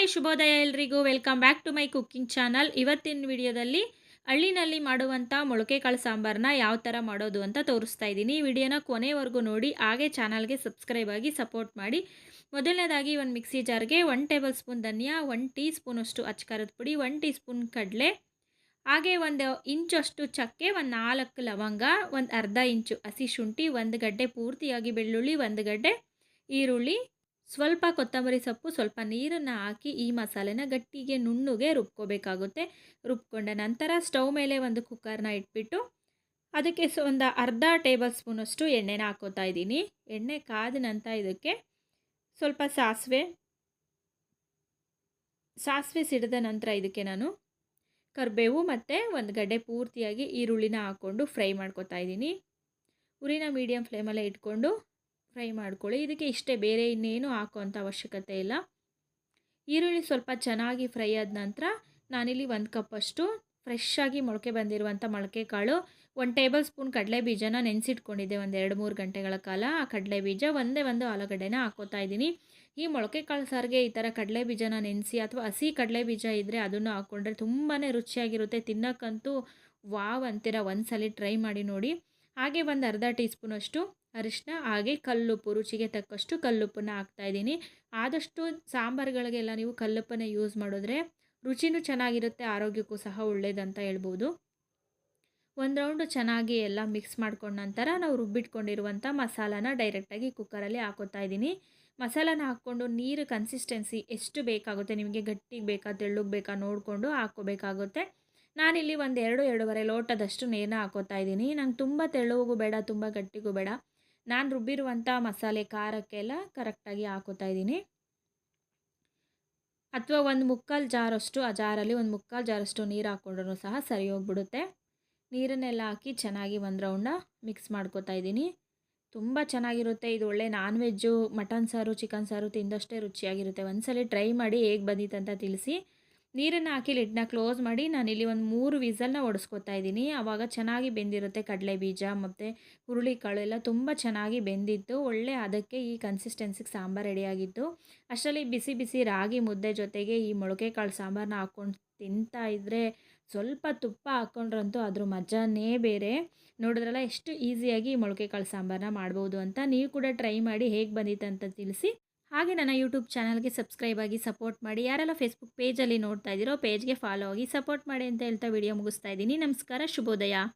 Hi ಶುಭೋದಯ ಎಲ್ರಿಗೂ welcome back to my cooking channel. ಇವತ್ತಿನ ವಿಡಿಯೋದಲ್ಲಿ ಹಳ್ಳಿನಲ್ಲಿ ಮಾಡುವಂಥ ಮೊಳಕೆ ಕಾಳು ಸಾಂಬಾರನ್ನ ಯಾವ ಥರ ಮಾಡೋದು ಅಂತ ತೋರಿಸ್ತಾ ಇದ್ದೀನಿ. ವಿಡಿಯೋನ ಕೊನೆವರೆಗೂ ನೋಡಿ, ಹಾಗೆ ಚಾನಲ್ಗೆ ಸಬ್ಸ್ಕ್ರೈಬ್ ಆಗಿ ಸಪೋರ್ಟ್ ಮಾಡಿ. ಮೊದಲನೇದಾಗಿ ಒಂದು ಮಿಕ್ಸಿ ಜಾರ್ಗೆ 1 ಟೇಬಲ್ ಸ್ಪೂನ್ ಧನಿಯಾ, 1 ಟೀ ಸ್ಪೂನಷ್ಟು ಅಚ್ಚಕಾರದ ಪುಡಿ, 1 ಟೀ ಸ್ಪೂನ್ ಕಡಲೆ, ಹಾಗೆ 1 ಇಂಚಷ್ಟು ಚಕ್ಕೆ, 4 ಲವಂಗ, ಒಂದು ಅರ್ಧ ಇಂಚು ಹಸಿ ಶುಂಠಿ, 1 ಗಡ್ಡೆ ಪೂರ್ತಿಯಾಗಿ ಬೆಳ್ಳುಳ್ಳಿ, 1 ಗಡ್ಡೆ ಈರುಳ್ಳಿ, ಸ್ವಲ್ಪ ಕೊತ್ತಂಬರಿ ಸೊಪ್ಪು, ಸ್ವಲ್ಪ ನೀರನ್ನು ಹಾಕಿ ಈ ಮಸಾಲೆನ ಗಟ್ಟಿಗೆ ನುಣ್ಣಗೆ ರುಬ್ಕೋಬೇಕಾಗುತ್ತೆ. ರುಬ್ಕೊಂಡ ನಂತರ ಸ್ಟವ್ ಮೇಲೆ ಒಂದು ಕುಕ್ಕರ್ನ ಇಟ್ಬಿಟ್ಟು ಅದಕ್ಕೆ ಒಂದು ಅರ್ಧ ಟೇಬಲ್ ಸ್ಪೂನಷ್ಟು ಎಣ್ಣೆನ ಹಾಕೋತಾ ಇದ್ದೀನಿ. ಎಣ್ಣೆ ಕಾದ ನಂತರ ಇದಕ್ಕೆ ಸ್ವಲ್ಪ ಸಾಸಿವೆ ಸಿಡಿದ ನಂತರ ಇದಕ್ಕೆ ನಾನು ಕರಿಬೇವು ಮತ್ತು 1 ಗಡ್ಡೆ ಪೂರ್ತಿಯಾಗಿ ಈರುಳ್ಳಿನ ಹಾಕ್ಕೊಂಡು ಫ್ರೈ ಮಾಡ್ಕೋತಾ ಇದ್ದೀನಿ. ಉರಿನ ಮೀಡಿಯಮ್ ಫ್ಲೇಮಲ್ಲೇ ಇಟ್ಕೊಂಡು ಫ್ರೈ ಮಾಡ್ಕೊಳ್ಳಿ. ಇದಕ್ಕೆ ಇಷ್ಟೇ, ಬೇರೆ ಇನ್ನೇನು ಹಾಕೋವಂಥ ಅವಶ್ಯಕತೆ ಇಲ್ಲ. ಈರುಳ್ಳಿ ಸ್ವಲ್ಪ ಚೆನ್ನಾಗಿ ಫ್ರೈ ಆದ ನಂತರ ನಾನಿಲ್ಲಿ 1 ಕಪ್ಪಷ್ಟು ಫ್ರೆಶ್ ಆಗಿ ಮೊಳಕೆ ಬಂದಿರುವಂಥ ಮೊಳಕೆ ಕಾಳು, 1 ಟೇಬಲ್ ಸ್ಪೂನ್ ಕಡಲೆ ಬೀಜನ ನೆನೆಸಿಟ್ಕೊಂಡಿದ್ದೆ ಒಂದು 2-3 ಗಂಟೆಗಳ ಕಾಲ. ಆ ಕಡಲೆ ಬೀಜ, ಒಂದೇ ಒಂದು ಆಲೂಗಡ್ಡೆನ ಹಾಕೋತಾ ಇದ್ದೀನಿ. ಈ ಮೊಳಕೆ ಕಾಳು ಸಾರಿಗೆ ಈ ಥರ ಕಡಲೆ ಬೀಜನ ನೆನೆಸಿ ಅಥವಾ ಹಸಿ ಕಡಲೆ ಬೀಜ ಇದ್ದರೆ ಅದನ್ನು ಹಾಕ್ಕೊಂಡ್ರೆ ತುಂಬಾ ರುಚಿಯಾಗಿರುತ್ತೆ. ತಿನ್ನೋಕ್ಕಂತೂ ವಾವ್ ಅಂತೀರ. ಒಂದ್ಸಲ ಟ್ರೈ ಮಾಡಿ ನೋಡಿ. ಹಾಗೆ ಒಂದು ಅರ್ಧ ಟೀ ಸ್ಪೂನಷ್ಟು ಅರಿಶಿನ, ಹಾಗೆ ಕಲ್ಲುಪ್ಪು, ರುಚಿಗೆ ತಕ್ಕಷ್ಟು ಕಲ್ಲುಪ್ಪನ್ನು ಹಾಕ್ತಾಯಿದ್ದೀನಿ. ಆದಷ್ಟು ಸಾಂಬಾರುಗಳಿಗೆಲ್ಲ ನೀವು ಕಲ್ಲುಪ್ಪನ್ನೇ ಯೂಸ್ ಮಾಡಿದ್ರೆ ರುಚಿನೂ ಚೆನ್ನಾಗಿರುತ್ತೆ, ಆರೋಗ್ಯಕ್ಕೂ ಸಹ ಒಳ್ಳೆಯದಂತ ಹೇಳ್ಬೋದು. ಒಂದು ರೌಂಡು ಚೆನ್ನಾಗಿ ಎಲ್ಲ ಮಿಕ್ಸ್ ಮಾಡ್ಕೊಂಡ ನಂತರ ನಾವು ರುಬ್ಬಿಟ್ಕೊಂಡಿರುವಂಥ ಮಸಾಲಾನ ಡೈರೆಕ್ಟಾಗಿ ಕುಕ್ಕರಲ್ಲಿ ಹಾಕೋತಾ ಇದ್ದೀನಿ. ಮಸಾಲಾನ ಹಾಕ್ಕೊಂಡು ನೀರು ಕನ್ಸಿಸ್ಟೆನ್ಸಿ ಎಷ್ಟು ಬೇಕಾಗುತ್ತೆ ನಿಮಗೆ, ಗಟ್ಟಿಗೆ ಬೇಕಾ ತೆಳ್ಳಗೆ ಬೇಕಾ ನೋಡಿಕೊಂಡು ಹಾಕ್ಕೋಬೇಕಾಗುತ್ತೆ. ನಾನಿಲ್ಲಿ ಒಂದು 2-2.5 ಲೋಟದಷ್ಟು ನೀರನ್ನ ಹಾಕೋತಾ ಇದ್ದೀನಿ. ನಂಗೆ ತುಂಬ ತೆಳ್ಳಗೂ ಬೇಡ, ತುಂಬ ಗಟ್ಟಿಗೂ ಬೇಡ. ನಾನು ರುಬ್ಬಿರುವಂಥ ಮಸಾಲೆ ಖಾರಕ್ಕೆಲ್ಲ ಕರೆಕ್ಟಾಗಿ ಹಾಕೋತಾ ಇದ್ದೀನಿ. ಅಥವಾ ಒಂದು 3/4 ಜಾರಷ್ಟು, ಆ ಜಾರಲ್ಲಿ ಒಂದು 3/4 ಜಾರಷ್ಟು ನೀರು ಹಾಕ್ಕೊಂಡ್ರೂ ಸಹ ಸರಿ ಹೋಗ್ಬಿಡುತ್ತೆ. ನೀರನ್ನೆಲ್ಲ ಹಾಕಿ ಚೆನ್ನಾಗಿ ಒಂದು ರೌಂಡ ಮಿಕ್ಸ್ ಮಾಡ್ಕೋತಾ ಇದ್ದೀನಿ. ತುಂಬ ಚೆನ್ನಾಗಿರುತ್ತೆ ಇದು. ಒಳ್ಳೆ ನಾನ್ ವೆಜ್ಜು, ಮಟನ್ ಸಾರು, ಚಿಕನ್ ಸಾರು ತಿಂದಷ್ಟೇ ರುಚಿಯಾಗಿರುತ್ತೆ. ಒಂದ್ಸಲ ಟ್ರೈ ಮಾಡಿ ಹೇಗೆ ಬಂದಿತ್ತಂತ ತಿಳಿಸಿ. ನೀರನ್ನು ಹಾಕಿ ಲಿಡ್ನ ಕ್ಲೋಸ್ ಮಾಡಿ ನಾನಿಲ್ಲಿ ಒಂದು 3 ವಿಸಲ್ನ ಹೊಡೆಸ್ಕೊತಾ ಇದ್ದೀನಿ. ಆವಾಗ ಚೆನ್ನಾಗಿ ಬೆಂದಿರುತ್ತೆ. ಕಡಲೆ ಬೀಜ ಮತ್ತು ಹುರುಳಿಕಾಳು ಎಲ್ಲ ತುಂಬ ಚೆನ್ನಾಗಿ ಬೆಂದಿತ್ತು. ಒಳ್ಳೆ ಅದಕ್ಕೆ ಈ ಕನ್ಸಿಸ್ಟೆನ್ಸಿಗೆ ಸಾಂಬಾರು ರೆಡಿಯಾಗಿತ್ತು. ಅಷ್ಟರಲ್ಲಿ ಬಿಸಿ ಬಿಸಿ ರಾಗಿ ಮುದ್ದೆ ಜೊತೆಗೆ ಈ ಮೊಳಕೆ ಕಾಳು ಸಾಂಬಾರನ್ನ ಹಾಕ್ಕೊಂಡು ತಿಂತಾ ಇದ್ದರೆ, ಸ್ವಲ್ಪ ತುಪ್ಪ ಹಾಕ್ಕೊಂಡ್ರಂತೂ ಅದ್ರ ಮಜಾನೇ ಬೇರೆ. ನೋಡಿದ್ರಲ್ಲ ಎಷ್ಟು ಈಸಿಯಾಗಿ ಈ ಮೊಳಕೆ ಕಾಳು ಸಾಂಬಾರನ್ನ ಮಾಡ್ಬೋದು ಅಂತ. ನೀವು ಕೂಡ ಟ್ರೈ ಮಾಡಿ ಹೇಗೆ ಬಂದಿತ್ತು ಅಂತ ತಿಳಿಸಿ. ಹಾಗೆ ನನ್ನ ಯೂಟ್ಯೂಬ್ ಚಾನಲ್ಗೆ ಸಬ್ಸ್ಕ್ರೈಬ್ ಆಗಿ ಸಪೋರ್ಟ್ ಮಾಡಿ. ಯಾರೆಲ್ಲ ಫೇಸ್ಬುಕ್ ಪೇಜಲ್ಲಿ ನೋಡ್ತಾ ಇದ್ದೀರೋ ಪೇಜ್ಗೆ ಫಾಲೋ ಆಗಿ ಸಪೋರ್ಟ್ ಮಾಡಿ ಅಂತ ಹೇಳ್ತಾ ವಿಡಿಯೋ ಮುಗಿಸ್ತಾ ಇದ್ದೀನಿ. ನಮಸ್ಕಾರ, ಶುಭೋದಯ.